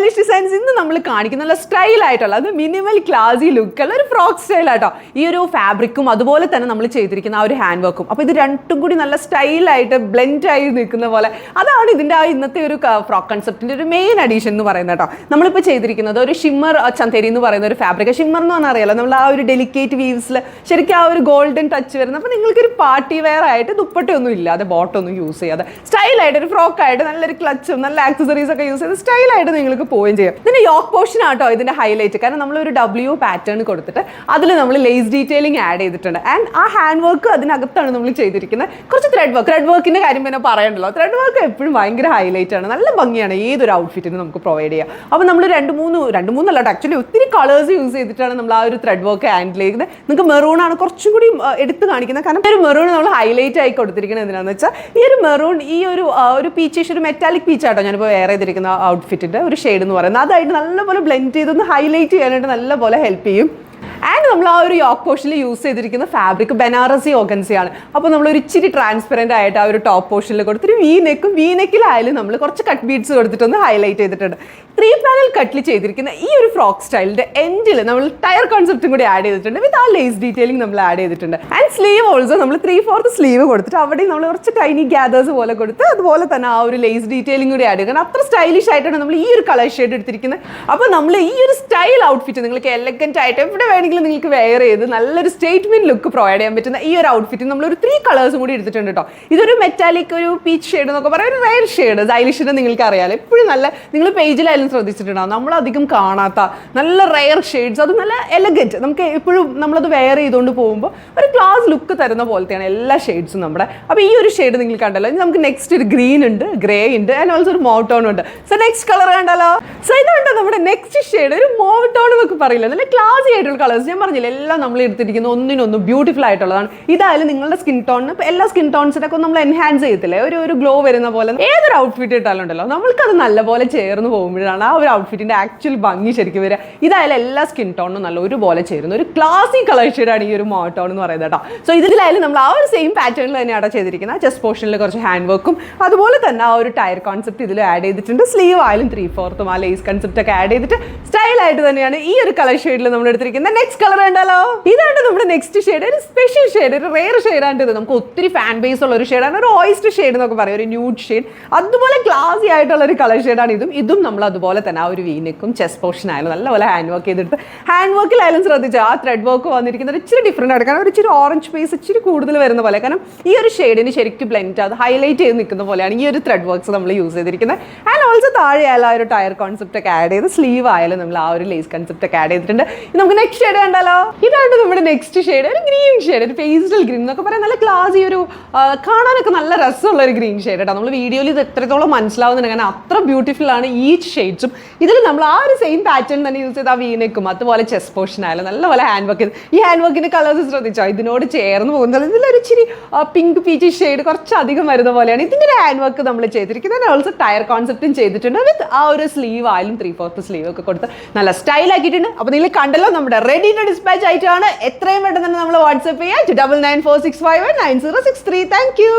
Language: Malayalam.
stylish designs ഇന്ന് നമ്മൾ കാണിക്കുന്ന നല്ല സ്റ്റൈൽ ആയിട്ടുള്ള അത് മിനിമൽ ക്ലാസി ലുക്കുള്ള ഒരു ഫ്രോക്ക് സ്റ്റൈൽ ആട്ടോ. ഈ ഒരു ഫാബ്രിക്കും അതുപോലെ തന്നെ നമ്മൾ ചെയ്തിരിക്കുന്ന ആ ഒരു ഹാൻഡ് വർക്കും. അപ്പോൾ ഇത് രണ്ടും കൂടി നല്ല സ്റ്റൈലായിട്ട് ബ്ലെൻഡ് ആയി നിൽക്കുന്ന പോലെ അതാണ് ഇതിൻ്റെ ആ ഇന്നത്തെ ഒരു ഫ്രോക്ക് കൺസെപ്റ്റിൻ്റെ ഒരു മെയിൻ അഡീഷൻ എന്ന് പറയുന്നത് കേട്ടോ. നമ്മളിപ്പോൾ ചെയ്തിരിക്കുന്നത് ഒരു ഷിമ്മർ ചന്തേരി എന്ന് പറയുന്ന ഒരു ഫാബ്രിക്. ഷിമ്മർ എന്ന് പറഞ്ഞാൽ അറിയാലോ, നമ്മൾ ആ ഒരു ഡെലിക്കേറ്റ് വീവ്സിൽ ശരിക്കും ആ ഒരു ഗോൾഡൻ ടച്ച് വരുന്നത്. അപ്പോൾ നിങ്ങൾക്കൊരു പാർട്ടി വെയർ ആയിട്ട് ദുപ്പട്ടയൊന്നും ഇല്ലാതെ ബോട്ടൊന്നും യൂസ് ചെയ്യാതെ സ്റ്റൈലായിട്ട് ഒരു ഫ്രോക്കായിട്ട് നല്ലൊരു ക്ലച്ചും നല്ല ആക്സസറീസ് ഒക്കെ യൂസ് ചെയ്ത് സ്റ്റൈലായിട്ട് നിങ്ങൾക്ക് പോവുകയും ചെയ്യാം. ഇതിൻ്റെ യോക്ക് പോർഷൻ ആട്ടോ ഇതിൻ്റെ ഹൈലൈറ്റ്. കാരണം നമ്മളൊരു W പാറ്റേൺ കൊടുത്തിട്ട് അതിൽ നമ്മൾ ലേസ് ഡീറ്റെയിലിംഗ് ആഡ് ചെയ്തിട്ടുണ്ട്. ആൻഡ് ആ ഹാൻഡ് വർക്ക് അതിനകത്താണ് നമ്മൾ ചെയ്തിരിക്കുന്നത്. കുറച്ച് ത്രെഡ് വർക്കിൻ്റെ കാര്യം പിന്നെ പറയണ്ടല്ലോ. ത്രെഡ് വർക്ക് എപ്പോഴും ഭയങ്കര ഹൈലൈറ്റ് ആണ്, നല്ല ഭംഗിയാണ് ഏതൊരു ഔട്ട്ഫിറ്റിന് നമുക്ക് പ്രൊവൈഡ് ചെയ്യാം. അപ്പോൾ നമ്മൾ രണ്ട് മൂന്നല്ല ആക്ച്വലി ഒത്തിരി കളേഴ്സ് യൂസ് ചെയ്തിട്ടാണ് നമ്മൾ ആ ഒരു ത്രെഡ് വർക്ക് ഹാൻഡിൽ ചെയ്യുന്നത്. നിങ്ങൾക്ക് മെറൂൺ ആണ് കുറച്ചും കൂടി എടുത്ത് കാണിക്കുന്നത്. കാരണം ഒരു മെറൂൺ നമ്മൾ ഹൈലൈറ്റ് ആയി കൊടുത്തിരിക്കുന്നത് എന്തിനാണെന്ന് വെച്ചാൽ ഈ ഒരു മെറൂൺ ഈ ഒരു പീച്ചിഷ് ഒരു മെറ്റാലിക് പീച്ചാട്ടോ ഞാനിപ്പോൾ വേറെ ചെയ്തിരിക്കുന്ന ഔട്ട്ഫിറ്റിൻ്റെ ഒരു ഷെയ്ഡ് എന്ന് പറയുന്നത്. അതായിട്ട് നല്ലപോലെ ബ്ലെൻഡ് ചെയ്തൊന്ന് ഹൈലൈറ്റ് ചെയ്യാനായിട്ട് നല്ലപോലെ ഹെൽപ്പ് ചെയ്യും. ആൻഡ് നമ്മൾ ആ ഒരു യോക്ക് പോർഷനിൽ യൂസ് ചെയ്തിരിക്കുന്ന ഫാബ്രിക് ബനാറസി ഓർഗൻസിയാണ്. അപ്പോൾ നമ്മൾ ഒരു ഇച്ചിരി ട്രാൻസ്പെറൻറ്റ് ആയിട്ട് ആ ഒരു ടോപ്പ് പോർഷനിൽ കൊടുത്തിട്ട് വി നെക്കിലായാലും നമ്മൾ കുറച്ച് കട്ട് ബീഡ്സ് കൊടുത്തിട്ടൊന്ന് ഹൈലൈറ്റ് ചെയ്തിട്ടുണ്ട്. 3 പാനൽ കട്ടിൽ ചെയ്തിരിക്കുന്ന ഈ ഒരു ഫ്രോക്ക് സ്റ്റൈലിൻ്റെ എൻഡിൽ നമ്മൾ ടയർ കോൺസെപ്റ്റും കൂടി ആഡ് ചെയ്തിട്ടുണ്ട്. വിത്ത് ആ ലേസ് ഡീറ്റെയിലിംഗ് നമ്മൾ ആഡ് ചെയ്തിട്ടുണ്ട്. ആൻഡ് സ്ലീവ് ഓൾസോ നമ്മൾ 3/4 സ്ലീവ് കൊടുത്തിട്ട് അവിടെ നമ്മൾ കുറച്ച് ടൈനി ഗ്യാദേഴ്സ് പോലെ കൊടുത്ത് അതുപോലെ തന്നെ ആ ഒരു ലേസ് ഡീറ്റെയിലിംഗ് കൂടി ആഡ് ചെയ്ത് അത്ര സ്റ്റൈലിഷ് ആയിട്ടാണ് നമ്മൾ ഈ ഒരു കളർ ഷെയ്ഡ് എടുത്തിരിക്കുന്നത്. അപ്പോൾ നമ്മൾ ഈ ഒരു സ്റ്റൈൽ ഔട്ട്ഫിറ്റ് നിങ്ങൾക്ക് എലഗൻറ്റ് ആയിട്ട് എവിടെ വേണമെങ്കിലും നിങ്ങൾക്ക് വെയർ ചെയ്ത് നല്ലൊരു സ്റ്റേറ്റ്മെന്റ് ലുക്ക് പ്രൊവൈഡ് ചെയ്യാൻ പറ്റുന്ന ഈ ഒരു ഔട്ട്ഫിറ്റ് നമ്മളൊരു 3 കളേഴ്സും കൂടി എടുത്തിട്ടുണ്ട് കേട്ടോ. ഇതൊരു മെറ്റാലിക് ഒരു പീച്ച് ഷെയ്ഡ് എന്നൊക്കെ പറയാം, ഒരു റയർ ഷെയ്ഡ്. സ്റ്റൈലിഷിന് നിങ്ങൾക്ക് അറിയാലോ, എപ്പോഴും നല്ല നിങ്ങൾ പേജിലായാലും ശ്രദ്ധിച്ചിട്ടുണ്ടാവും നമ്മളധികം കാണാത്ത നല്ല റയർ ഷെയ്ഡ്സ്, അത് നല്ല എലഗൻറ്റ്. നമുക്ക് എപ്പോഴും നമ്മളത് വെയർ ചെയ്തുകൊണ്ട് പോകുമ്പോൾ ഒരു ക്ലാസ് ലുക്ക് തരുന്ന പോലത്തെയാണ് എല്ലാ ഷെയ്ഡ്സും നമ്മുടെ. അപ്പോൾ ഈ ഒരു ഷെയ്ഡ് നിങ്ങൾ കണ്ടല്ലോ. ഇനി നമുക്ക് നെക്സ്റ്റ് ഒരു ഗ്രീൻ ഉണ്ട്, ഗ്രേ ഉണ്ട്, ആൻഡ് ഓൾസോ ഒരു മോവ് ടോൺ ഉണ്ട്. സോ നെക്സ്റ്റ് കളർ കണ്ടല്ലോ. സോ ഇതുണ്ട് നമ്മുടെ നെക്സ്റ്റ് ഷെയ്ഡ്, ഒരു മോവ് ടോൺ എന്നൊക്കെ പറയില്ല, നല്ല ക്ലാസി ആയിട്ടുള്ള കളേഴ്സ്. ഞാൻ പറഞ്ഞില്ല എല്ലാം നമ്മൾ എടുത്തിരിക്കുന്ന ഒന്നിനൊന്നും ബ്യൂട്ടിഫുൾ ആയിട്ടുള്ളതാണ്. ഇതായാലും നിങ്ങളുടെ സ്കിൻ ടോണിന് ഇപ്പോൾ എല്ലാ സ്കിൻ ടോൺസിനൊക്കെ നമ്മൾ എൻഹാൻസ് ചെയ്യത്തില്ലേ, ഒരു ഗ്ലോ വരുന്ന പോലെ ഏതൊരു ഔട്ട്ഫിറ്റ് ഇട്ടാലും ഉണ്ടല്ലോ നമ്മൾക്കത് നല്ലപോലെ ചേർന്ന് പോകുമ്പോഴാണ് ആ ഒരു ഔട്ട്ഫിറ്റിൻ്റെ ആക്ച്വൽ ഭംഗി ശരിക്കും വരിക. ഇതായാലും എല്ലാ സ്കിൻ ടോണിനും നല്ല ഒരുപോലെ ചേരുന്ന ഒരു ക്ലാസി കളർ ഷെയ്ഡാണ് ഈ ഒരു മോവ് ടോൺ എന്ന് പറയുന്നത് കേട്ടോ. സോ ഇതിലായാലും നമ്മൾ ആ ഒരു സെയിം പാറ്റേണിൽ തന്നെയാണ് ചെയ്തിരിക്കുന്നത്. ചെസ്റ്റ് പോർഷനിൽ കുറച്ച് ഹാൻഡ് വർക്കും അതുപോലെ തന്നെ ആ ഒരു ടയർ കോൺസെപ്റ്റ് ഇതിൽ ആഡ് ചെയ്തിട്ടുണ്ട്. സ്ലീവ് ആയാലും 3/4 ആ ലേസ് കൺസെപ്റ്റ് ഒക്കെ ആഡ് ചെയ്തിട്ട് സ്റ്റൈലായിട്ട് തന്നെയാണ് ഈ ഒരു കളർ ഷെയ്ഡിൽ നമ്മൾ എടുത്തിരിക്കുന്നത്. നെക്സ്റ്റ് കളർ ഉണ്ടല്ലോ, ഇതാണ് നമ്മുടെ നെക്സ്റ്റ് ഷെയ്ഡ്. ഒരു സ്പെഷ്യൽ ഷെയ്ഡ്, ഒരു റെയർ ഷെയ്ഡാണ് ഇത്. നമുക്ക് ഒത്തിരി ഫാൻ ബേസ് ഉള്ള ഒരു ഷെയ്ഡാണ്, ഒരു ഓയിസ്റ്റ് ഷെയ്ഡ് എന്നൊക്കെ പറയും, ഒരു ന്യൂഡ് ഷെയ്ഡ്. അതുപോലെ ക്ലാസി ആയിട്ടുള്ള ഒരു കളർ ഷെയ്ഡാണ് ഇതും നമ്മൾ അതുപോലെ തന്നെ ആ ഒരു വീനെക്കും ചെസ്റ്റ് പോർഷൻ ആയാലും നല്ലപോലെ ഹാൻഡ് വർക്ക് ചെയ്തിട്ട് ഹാൻഡ് വർക്കിലായാലും ശ്രദ്ധിച്ചാൽ ആ ത്രെഡ് വർക്ക് വന്നിരിക്കുന്നത് ഇച്ചിരി ഡിഫറെൻ്റ് ആണ്. കാരണം ഒരു ഇച്ചിരി ഓറഞ്ച് പേസ് ഇച്ചിരി കൂടുതൽ വരുന്ന പോലെ. കാരണം ഈ ഒരു ഷെയ്ഡിന് ശരിക്കും ബ്ലെൻഡ് അത് ഹൈലൈറ്റ് ചെയ്ത് നിൽക്കുന്ന പോലെയാണ് ഈ ഒരു ത്രെഡ് വർക്ക്സ് നമ്മൾ യൂസ് ചെയ്തിരിക്കുന്നത്. ആൻഡ് ഓൾസോ താഴെ ആയാലും ആ ഒരു ടയർ കോൺസെപ്റ്റ് ഒക്കെ ആഡ് ചെയ്ത് സ്ലീവ് ആയാലും നമ്മൾ ആ ഒരു ലേസ് കൺസെപ്റ്റ് ഒക്കെ ആഡ് ചെയ്തിട്ടുണ്ട്. നമുക്ക് നെക്സ്റ്റ് ഷെയ്ഡ് കണ്ടല്ലോ. ഇതാണ് നമ്മുടെ നെക്സ്റ്റ് ഷെയ്ഡ്, ഒരു ഗ്രീൻ ഷെയ്ഡ്, ഒരു പേസ്റ്റൽ ഗ്രീൻ എന്നൊക്കെ പറയാം. നല്ല ക്ലാസി ഒരു കാണാനൊക്കെ നല്ല രസമുള്ള ഒരു ഗ്രീൻ ഷെയ്ഡ് കേട്ടോ. നമ്മൾ വീഡിയോയിൽ ഇത് എത്രത്തോളം മനസ്സിലാവുന്നുണ്ട്, കാരണം അത്ര ബ്യൂട്ടിഫുൾ ആണ് ഈ ഷെയ്ഡ്സും. ഇതിൽ നമ്മൾ ആ ഒരു സെയിം പാറ്റേൺ തന്നെ യൂസ് ചെയ്ത് ആ വീനെക്കും അതുപോലെ ചെസ്റ്റ് പോർഷൻ ആയാലും നല്ലപോലെ ഹാൻഡ് വർക്ക് ചെയ്ത് ഈ ഹാൻഡ് വർക്കിൻ്റെ കളേഴ്സ് ശ്രദ്ധിച്ചോ, ഇതിനോട് ചേർന്ന് പോകുന്നത് ഇതിലൊരു ഇച്ചിരി പിങ്ക് പീച്ച് ഷെയ്ഡ് കുറച്ചധികം വരുന്ന പോലെയാണ് ഇതിൻ്റെ ഒരു ഹാൻഡ് വർക്ക് നമ്മൾ ചെയ്തിരിക്കുന്നത്. ഓൾസോ ടയർ കോൺസെപ്റ്റും ചെയ്തിട്ടുണ്ട്. വിത്ത് ആ ഒരു സ്ലീവ് ആയാലും 3/4 സ്ലീവ് ഒക്കെ കൊടുത്ത് നല്ല സ്റ്റൈൽ ആക്കിയിട്ടുണ്ട്. അപ്പോൾ നിങ്ങൾ കണ്ടല്ലോ നമ്മുടെ റെഡി ടു ഡിസ്പാച്ച് ആയിട്ടാണ്. എത്രയും പെട്ടെന്ന് തന്നെ നമ്മൾ വാട്സ്ആപ്പ് ചെയ്യാം 9946519063. Thank you.